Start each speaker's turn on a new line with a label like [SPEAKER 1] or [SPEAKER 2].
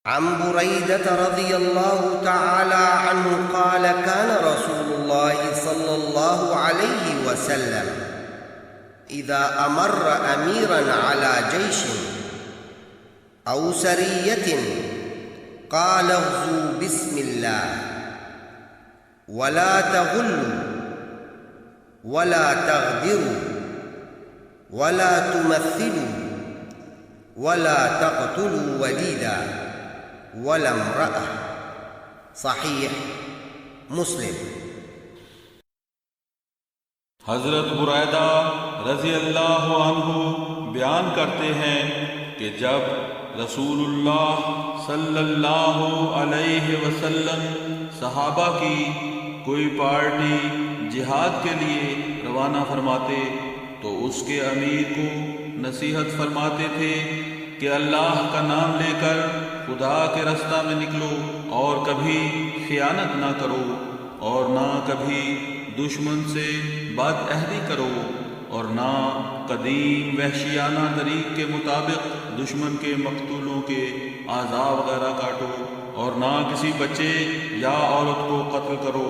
[SPEAKER 1] عن بريدة رضي الله تعالى عنه قال كان رسول الله صلى الله عليه وسلم إذا أمر أميرا على جيش أو سرية قال اغزوا بسم الله ولا تغلوا ولا تغدروا ولا تمثلوا ولا تقتلوا وليدا ولا امرأة. صحیح مسلم۔
[SPEAKER 2] حضرت بریدہ رضی اللہ عنہ بیان کرتے ہیں کہ جب رسول اللہ صلی اللہ علیہ وسلم صحابہ کی کوئی پارٹی جہاد کے لیے روانہ فرماتے تو اس کے امیر کو نصیحت فرماتے تھے کہ اللہ کا نام لے کر خدا کے رستہ میں نکلو اور کبھی خیانت نہ کرو اور نہ کبھی دشمن سے بد عہدی کرو اور نہ قدیم وحشیانہ طریق کے مطابق دشمن کے مقتولوں کے اعضاء وغیرہ کاٹو اور نہ کسی بچے یا عورت کو قتل کرو